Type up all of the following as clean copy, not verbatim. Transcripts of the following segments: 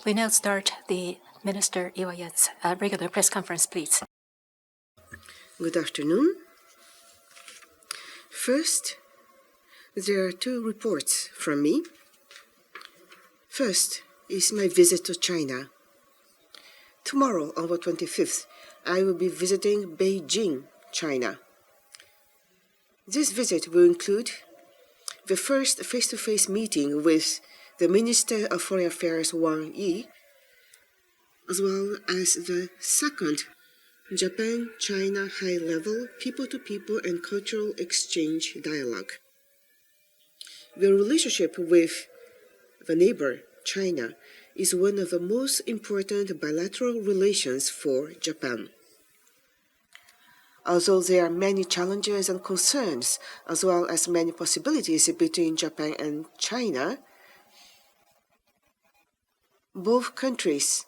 We now start the Minister IWAYA's regular press conference, please. Good afternoon. First, there are two reports from me. First is my visit to China. Tomorrow, on the 25th, I will be visiting Beijing, China. This visit will include the first face-to-face meeting with the Minister of Foreign Affairs Wang Yi, as well as the second Japan-China high-level people-to-people and cultural exchange dialogue. The relationship with the neighbor, China, is one of the most important bilateral relations for Japan. Although there are many challenges and concerns, as well as many possibilities between Japan and China, both countries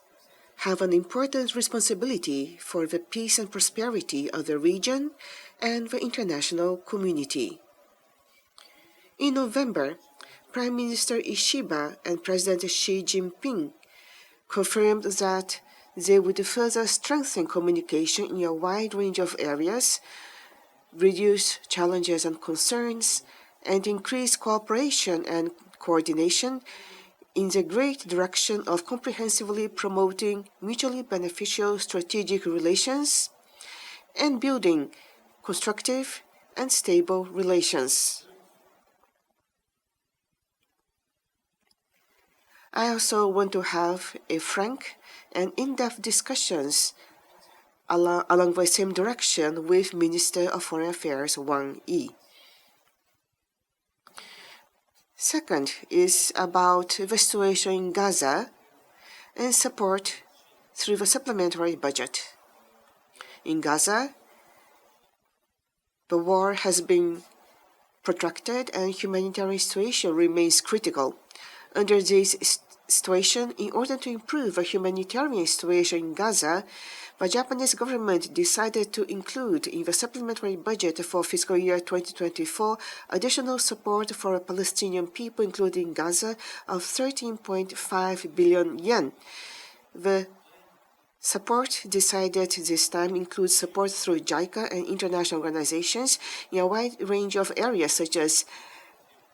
have an important responsibility for the peace and prosperity of the region and the international community. In November, Prime Minister Ishiba and President Xi Jinping confirmed that they would further strengthen communication in a wide range of areas, reduce challenges and concerns, and increase cooperation and coordination in the great direction of comprehensively promoting mutually beneficial strategic relations and building constructive and stable relations. I also want to have a frank and in-depth discussions along the same direction with Minister of Foreign Affairs Wang Yi. Second is about the situation in Gaza and support through the supplementary budget. In Gaza, the war has been protracted and humanitarian situation remains critical. Under this situation, in order to improve the humanitarian situation in Gaza, the Japanese government decided to include in the supplementary budget for fiscal year 2024 additional support for the Palestinian people, including Gaza, of 13.5 billion yen. The support decided this time includes support through JICA and international organizations in a wide range of areas such as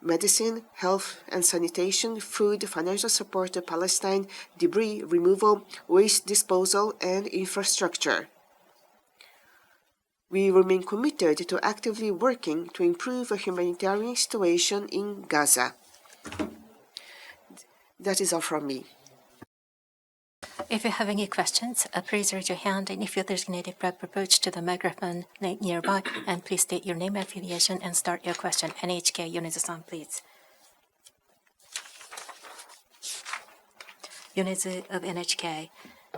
medicine, health and sanitation, food, financial support to Palestine, debris removal, waste disposal, and infrastructure. We remain committed to actively working to improve the humanitarian situation in Gaza. That is all from me. If you have any questions, please raise your hand, and if you're designated, approach to the microphone nearby, and please state your name, affiliation, and start your question. NHK, Yonezu-san, please. Yonezu of NHK,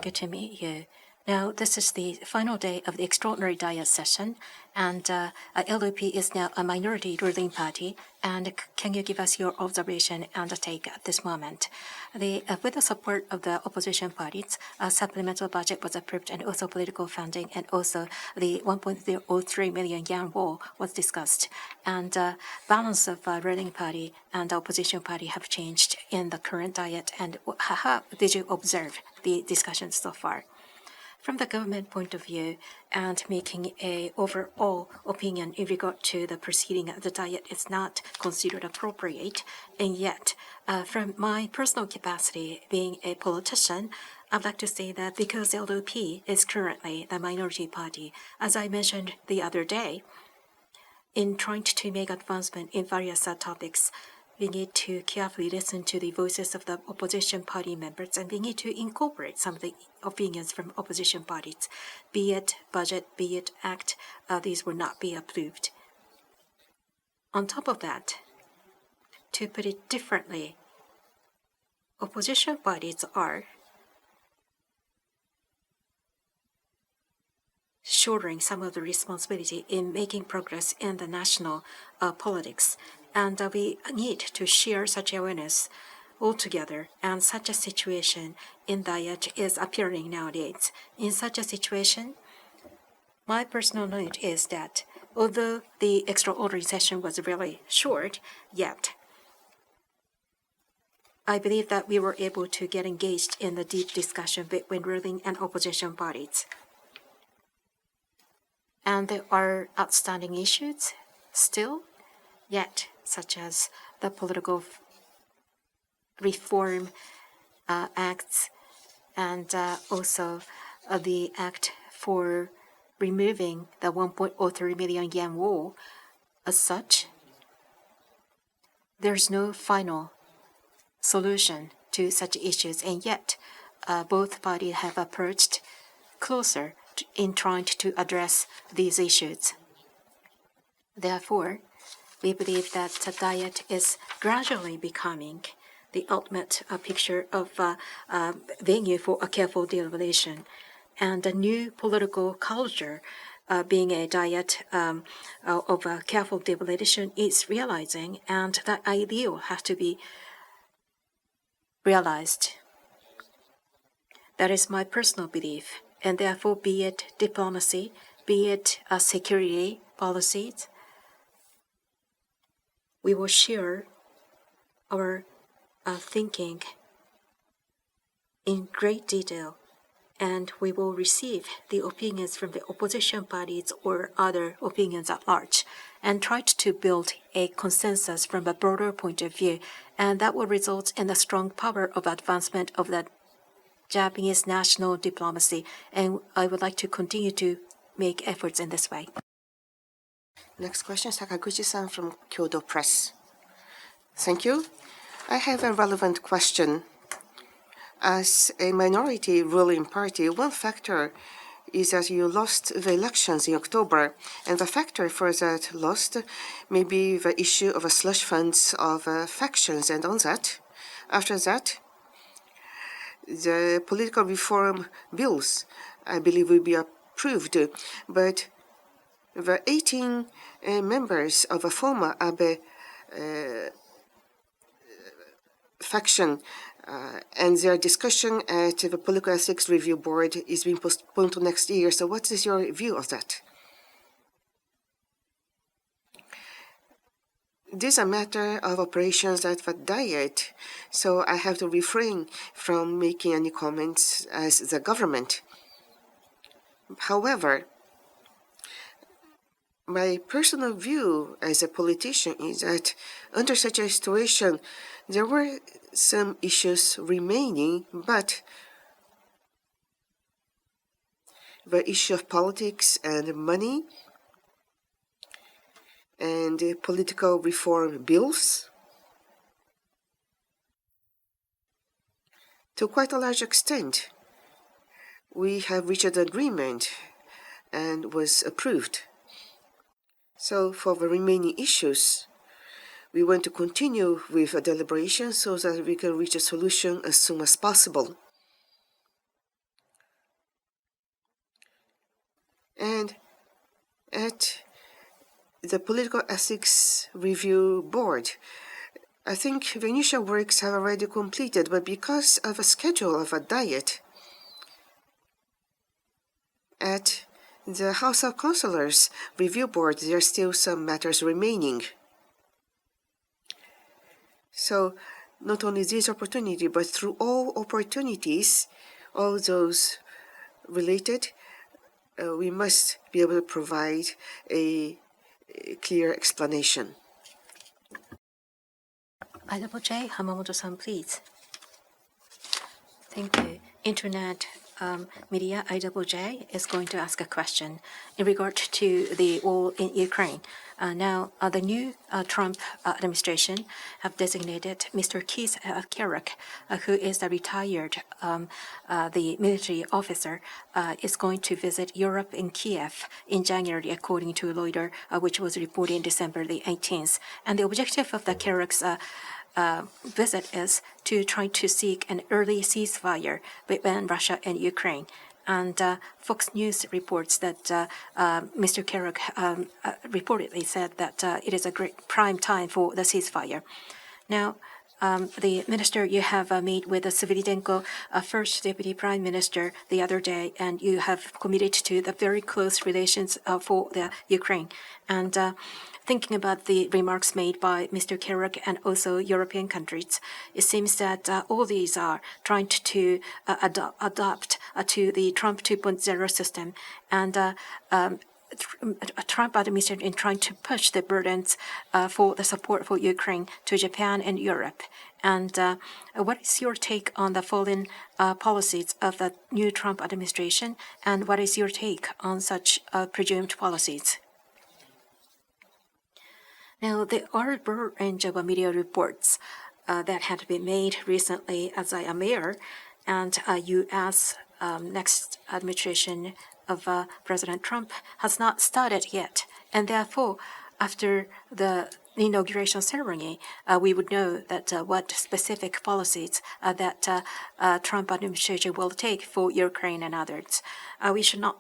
good to meet you. Now, this is the final day of the extraordinary diet session, and LDP is now a minority ruling party. And can you give us your observation and take at this moment? With the support of the opposition parties, a supplemental budget was approved, and also political funding, and also the 1.03 million yen wall was discussed. And balance of ruling party and opposition party have changed in the current diet. And how did you observe the discussions so far? From the government point of view, and making a overall opinion in regard to the proceeding of the diet is not considered appropriate, and yet, from my personal capacity, being a politician, I'd like to say that because LDP is currently the minority party, as I mentioned the other day, in trying to make advancement in various topics, we need to carefully listen to the voices of the opposition party members, and we need to incorporate some of the opinions from opposition parties. Be it budget, be it act, these will not be approved. On top of that, to put it differently, opposition parties are shouldering some of the responsibility in making progress in the national politics. And we need to share such awareness altogether. And such a situation in diet is appearing nowadays. In such a situation, my personal note is that although the extraordinary session was really short, yet I believe that we were able to get engaged in the deep discussion between ruling and opposition parties. And there are outstanding issues still yet, such as the political reform acts and also the act for removing the 1.03 million yen wall. As such, there's no final solution to such issues, and yet both parties have approached closer in trying to address these issues. Therefore, we believe that the diet is gradually becoming the ultimate picture of venue for a careful deliberation, and a new political culture being a diet of a careful deliberation is realizing, and that ideal has to be realized. That is my personal belief, and therefore, be it diplomacy, be it security policies, we will share our thinking in great detail, and we will receive the opinions from the opposition parties or other opinions at large, and try to build a consensus from a broader point of view, and that will result in the strong power of advancement of the Japanese national diplomacy, and I would like to continue to make efforts in this way. Next question, Sakaguchi-san from Kyodo Press. Thank you. I have a relevant question. As a minority ruling party, one factor is that you lost the elections in October, and the factor for that loss may be the issue of a slush funds of factions, and on that, after that, the political reform bills, I believe, will be approved, but the 18 members of a former Abe faction and their discussion at the Political Ethics Review Board is being postponed to next year. So what is your view of that? This is a matter of operations at the Diet, so I have to refrain from making any comments as the government. However, my personal view as a politician is that under such a situation, there were some issues remaining, but the issue of politics and money and political reform bills, to quite a large extent, we have reached an agreement and was approved. So for the remaining issues, we want to continue with a deliberation so that we can reach a solution as soon as possible. And at the Political Ethics Review Board, I think the initial works have already completed, but because of a schedule of a Diet, at the House of Councillors Review Board, there are still some matters remaining. So not only this opportunity, but through all opportunities, all those related, we must be able to provide a clear explanation. IWJ, Hamamoto-san, please. Thank you. Internet media IWJ is going to ask a question in regard to the war in Ukraine. Now, the new Trump administration have designated Mr. Keith Carrick, who is a retired the military officer, is going to visit Europe in Kiev in January, according to Reuters, which was reported in December the 18th. And the objective of the Carrick's visit is to try to seek an early ceasefire between Russia and Ukraine. And Fox News reports that Mr. Carrick reportedly said that it is a great prime time for the ceasefire. Now, the minister you have met with the Sviridenko, first deputy prime minister, the other day, and you have committed to the very close relations for the Ukraine. And thinking about the remarks made by Mr. Kerouac and also European countries, it seems that all these are trying to adapt to the Trump 2.0 system, and Trump administration in trying to push the burdens for the support for Ukraine to Japan and Europe. And what is your take on the foreign policies of the new Trump administration, and what is your take on such presumed policies? Now, there are a broad range of media reports that had been made recently, as I am aware, and U.S. Next administration of President Trump has not started yet, and therefore, after the inauguration ceremony, we would know that what specific policies that Trump administration will take for Ukraine and others. We should not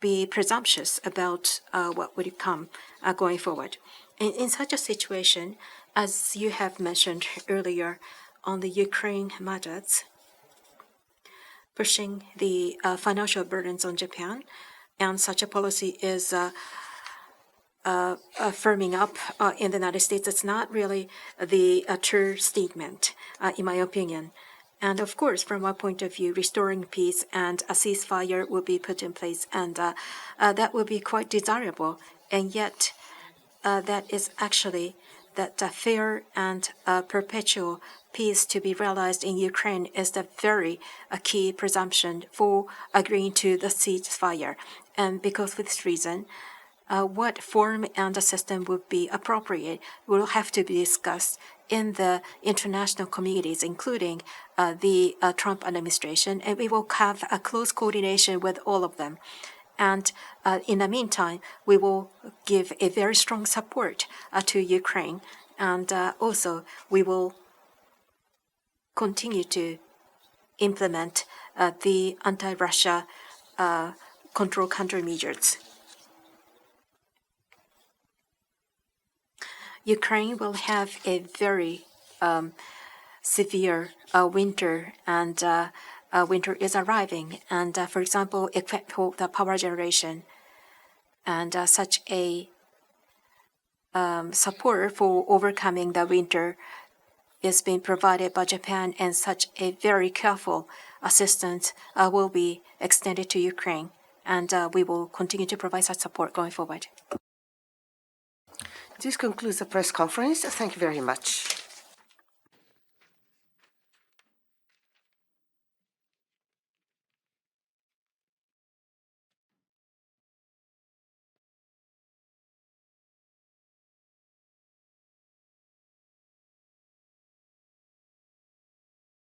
be presumptuous about what would come going forward. In such a situation, as you have mentioned earlier on the Ukraine matters, pushing the financial burdens on Japan, and such a policy is firming up in the United States. It's not really the true statement, in my opinion. And of course, from our point of view, restoring peace and a ceasefire will be put in place, and that will be quite desirable. And yet, that is actually that fair and perpetual peace to be realized in Ukraine is the very key presumption for agreeing to the ceasefire. And because of this reason, what form and the system would be appropriate will have to be discussed in the international communities, including the Trump administration, and we will have a close coordination with all of them. And in the meantime, we will give a very strong support to Ukraine. And also, we will continue to implement the anti-Russia control countermeasures. Ukraine will have a very severe winter, and winter is arriving. And for example, except for the power generation, and such a support for overcoming the winter is being provided by Japan, and such a very careful assistance will be extended to Ukraine, and we will continue to provide such support going forward. This concludes the press conference. Thank you very much.